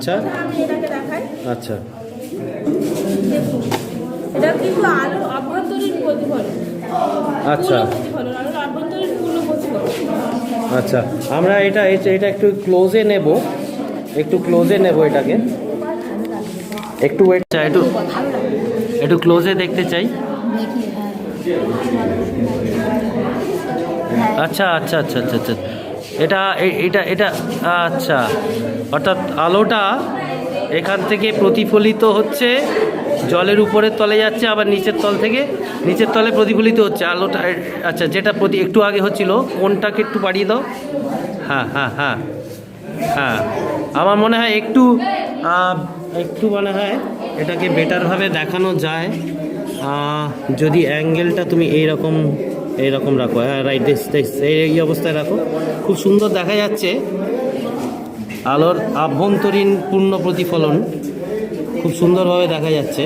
আচ্ছা, আমি এটাকে দেখাই। আচ্ছা, দেখুন এটা কিন্তু আলো অভ্যন্তরীণ প্রতিফলন। আচ্ছা, প্রতিফলন আলোর অভ্যন্তরীণ পূর্ণ প্রতিফলন। আচ্ছা, আমরা এটা একটু ক্লোজে নেব, একটু ক্লোজে নেব এটাকে, একটু ওয়েট চাই, একটু ক্লোজে দেখতে চাই। আচ্ছা আচ্ছা আচ্ছা আচ্ছা আচ্ছা, এটা এটা এটা আচ্ছা, অর্থাৎ আলোটা এখান থেকে প্রতিফলিত হচ্ছে, জলের উপরের তলে যাচ্ছে, আবার নিচের তল থেকে নিচের তলে প্রতিফলিত হচ্ছে আলোটা। আচ্ছা, যেটা একটু আগে হচ্ছিল, কোনটাকে একটু বাড়িয়ে দাও। হ্যাঁ হ্যাঁ হ্যাঁ হ্যাঁ, আমার মনে হয় একটু মনে হয় এটাকে বেটারভাবে দেখানো যায় যদি অ্যাঙ্গেলটা তুমি এইরকম রাখো। হ্যাঁ, রাইট, এই অবস্থায় রাখো, খুব সুন্দর দেখা যাচ্ছে আলোর আভ্যন্তরীণ পূর্ণ প্রতিফলন, খুব সুন্দরভাবে দেখা যাচ্ছে।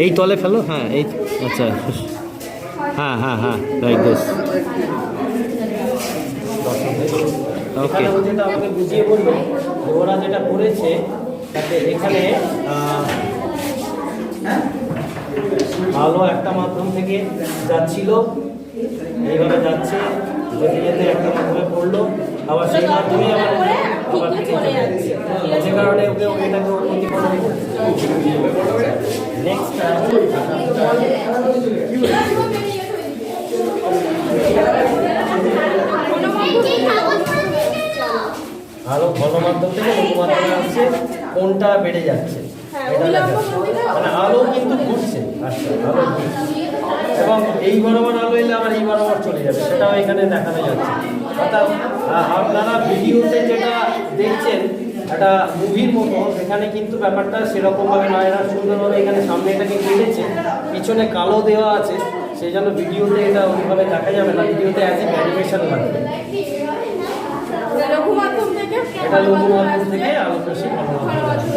এই তলে ফেলো, হ্যাঁ এই, আচ্ছা, হ্যাঁ হ্যাঁ হ্যাঁ, রাইট দিস, ওকে। যেটা আমাকে বুঝিয়ে বললো ওরা যেটা করেছে তাতে এখানে আলো একটা মাধ্যম থেকে যাচ্ছিল, এইভাবে যাচ্ছে, যেতে যেতে একটা মাধ্যমে পড়লো, আবার সেই মাধ্যমে আবার ফিরে যাচ্ছে, যে কারণে ওকে এটাকে প্রতিফলন করছে। নেক্সট আলো ঘন মাধ্যম থেকে লঘু মাধ্যমে আসছে, কোনটা বেড়ে যাচ্ছে এটা দেখাচ্ছে, মানে আলো কিন্তু ঘুরছে। আচ্ছা, আলো ঘুরছে এবং এই বরাবর আলো এলে আবার এই বরাবর চলে যাবে, সেটাও এখানে দেখানো যাচ্ছে। অর্থাৎ আপনারা ভিডিওতে যেটা দেখছেন একটা মুভির মতো, এখানে কিন্তু ব্যাপারটা সেরকমভাবে নয়। এরা সুন্দরভাবে এখানে সামনে এটাকে কেটেছে, পিছনে কালো দেওয়া আছে, সেই জন্য ভিডিওতে এটা ওইভাবে দেখা যাবে না, ভিডিওতে অ্যাজ এ অ্যানিমেশন লাগবে। এটা লঘু মাধ্যম থেকে আলো বেশি ঘন মাধ্যম,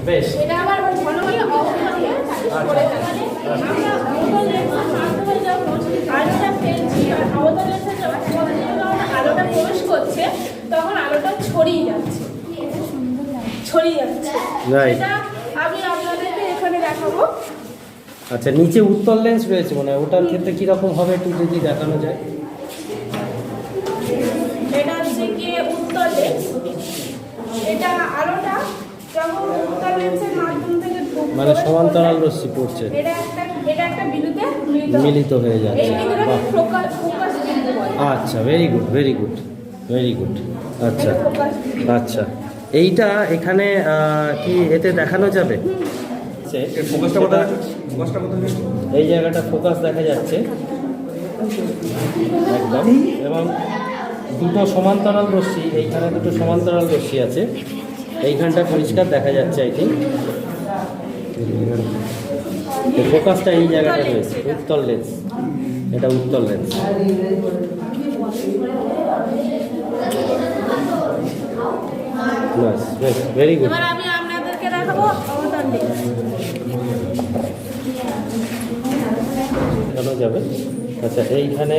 বেশ। এটা আবার ঘন হলে অবস্থানে পড়ে যাবে। আমরা আলোটা লেন্সের মাধ্যমে যখন আলোটা ফেলছি, আর আলোটা লেন্সে যখন আলোটা প্রবেশ করছে, তখন আলোটা ছড়িয়ে যাচ্ছে। এটা আমি আপনাদেরকে এখানে দেখাবো। আচ্ছা, নিচে উত্তল লেন্স রয়েছে মনে হয়, ওটার ক্ষেত্রে কিরকম হবে একটু যদি দেখানো যায়। এটা হচ্ছে কি উত্তল লেন্স, এটা আলোটা যখন উত্তল লেন্সের মাধ্যম থেকে মানে সমান্তরাল রশ্মি পড়ছে, এটা একটা বিন্দুতে মিলিত হয়ে যাচ্ছে। এই বিন্দুটাকে ফোকাস বিন্দু বলে। আচ্ছা, very good very good very good. আচ্ছা আচ্ছা, এইটা এখানে কি এতে দেখানো যাবে? এই জায়গাটা ফোকাস দেখা যাচ্ছে একদম, এবং দুটো সমান্তরাল রশ্মি, এইখানে দুটো সমান্তরাল রশ্মি আছে, এইখানটা পরিষ্কার দেখা যাচ্ছে। আই থিঙ্ক ফোকাসটা এই জায়গাটা রয়েছে, উত্তল লেন্স, এটা উত্তল লেন্স। Very good. এবার আমি আপনাদেরকে দেখাবো অবতল লেন্স। কেন যাবে? আচ্ছা, এইখানে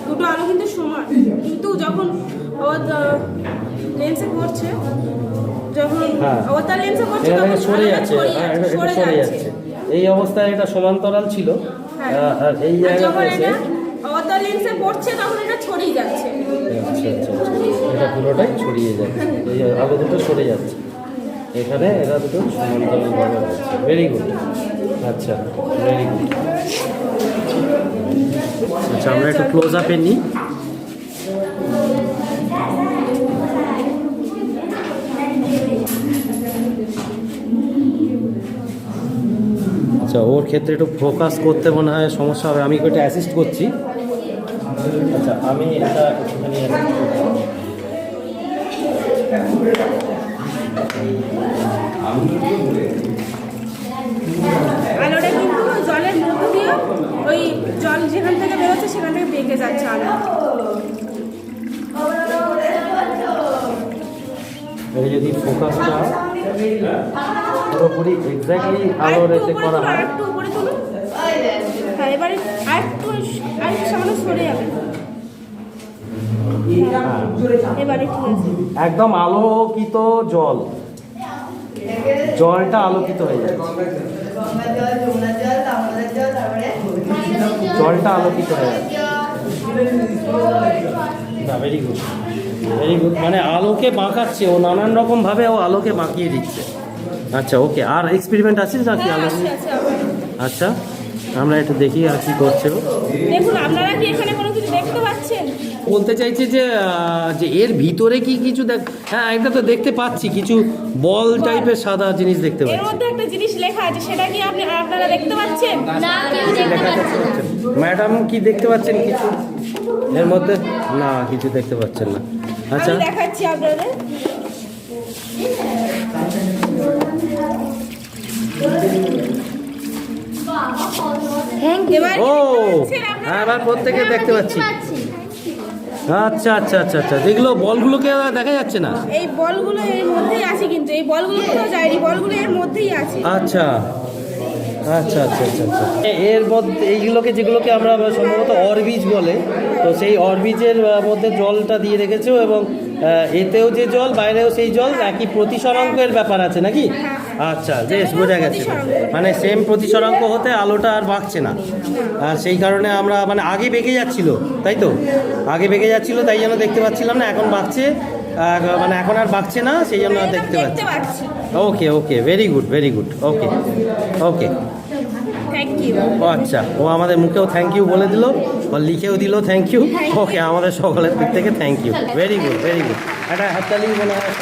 দুটো আলো কিন্তু সমান, কিন্তু যখন লেন্সে পড়ছে, যখন অবতল লেন্সে পড়ছে তখন সরে যাচ্ছে, সরে যাচ্ছে। এই অবস্থায় এটা সমান্তরাল ছিল, আর এই জায়গাতে এসে অবতল লেন্সে পড়ছে তখন এটা ছড়িয়ে যাচ্ছে। আচ্ছা আচ্ছা আচ্ছা, এটা পুরোটাই ছড়িয়ে যাচ্ছে, এই আলো দুটো সরে যাচ্ছে, এখানে এরা দুটো সমান্তরালভাবে রয়েছে। Very good. আচ্ছা, ভেরি গুড। আচ্ছা, আমরা একটু ক্লোজ আপে নিই। আচ্ছা, ওর ক্ষেত্রে একটু ফোকাস করতে মনে হয় সমস্যা হবে, আমি একটু অ্যাসিস্ট করছি। আচ্ছা, আমি এটা একটুখানি অ্যাসিস্ট করছি। আলোটা কিন্তু জলের মধ্য দিয়ে, ওই জল যেখান থেকে বেরোচ্ছে সেখান থেকে বেঁকে যাচ্ছে আলো। এই যদি ফোকাসটা পুরোপুরি এক্স্যাক্টলি আলোর এতে করা হয়, একটু উপরে তুলুন। হ্যাঁ, এবারে আরেকটু সামনে সরে যাবে। এবারে ঠিক আছে, একদম আলোকিত জল, জলটা আলোকিত হয়ে যাচ্ছে, জলটা আলোকিত হয়ে যাচ্ছে। না, ভেরি গুড, ভেরি গুড। মানে আলোকে বাঁকাচ্ছে ও, নানান রকমভাবে ও আলোকে বাঁকিয়ে দিচ্ছে। আচ্ছা, ওকে। আর এক্সপেরিমেন্ট আছে নাকি আলো? আচ্ছা, আমরা একটু দেখি আর কি করছে ও। দেখুন, আপনারা কি এখানে কোনো কিছু দেখতে পাচ্ছেন? বলতে চাইছে যে যে এর ভিতরে কি কিছু হ্যাঁ, এটা তো দেখতে পাচ্ছি, কিছু বল টাইপের সাদা জিনিস দেখতে এর পাচ্ছি। মধ্যে একটা জিনিস লেখা আছে, সেটা কি আপনারা দেখতে পাচ্ছেন? না, কেউ দেখতে পাচ্ছে না। ম্যাডাম কি দেখতে পাচ্ছেন কিছু এর মধ্যে? না, কিছু দেখতে পাচ্ছেন না। আচ্ছা, আমি দেখাচ্ছি আপনাদের। Thank you. এবার ও হ্যাঁ, এবার প্রত্যেকে দেখতে পাচ্ছি। আচ্ছা আচ্ছা আচ্ছা আচ্ছা, যেগুলো বলগুলোকে দেখা যাচ্ছে না। এই বলগুলো এর মধ্যেই আছে, কিন্তু এই বলগুলো কোথাও যায়নি, বলগুলো এর মধ্যেই আছে। আচ্ছা আচ্ছা আচ্ছা আচ্ছা আচ্ছা, এর মধ্যে এইগুলোকে, যেগুলোকে আমরা সম্ভবত অরবিজ বলে, তো সেই অরবিজের মধ্যে জলটা দিয়ে রেখেছো, এবং এতেও যে জল, বাইরেও সেই জল, একই প্রতিসরাঙ্কের ব্যাপার আছে নাকি? আচ্ছা, বেশ বোঝা গেছে। মানে সেম প্রতিসরাঙ্ক হতে আলোটা আর বাঁকছে না, আর সেই কারণে আমরা মানে আগে বেঁকে যাচ্ছিল, তাই তো? আগে বেঁকে যাচ্ছিল, তাই জন্য দেখতে পাচ্ছিলাম না। এখন বাঁকছে, মানে এখন আর বাঁকছে না, সেই জন্য দেখতে পাচ্ছি। Okay okay, very good, very good. Okay okay, thank you. ও আচ্ছা, ও আমাদের মুখেও থ্যাংক ইউ বলে দিল, ও লিখেও দিল থ্যাংক ইউ। ওকে, আমাদের সকলের দিক থেকে thank you. Very good, very good. একটা হাততালি মনে হয়।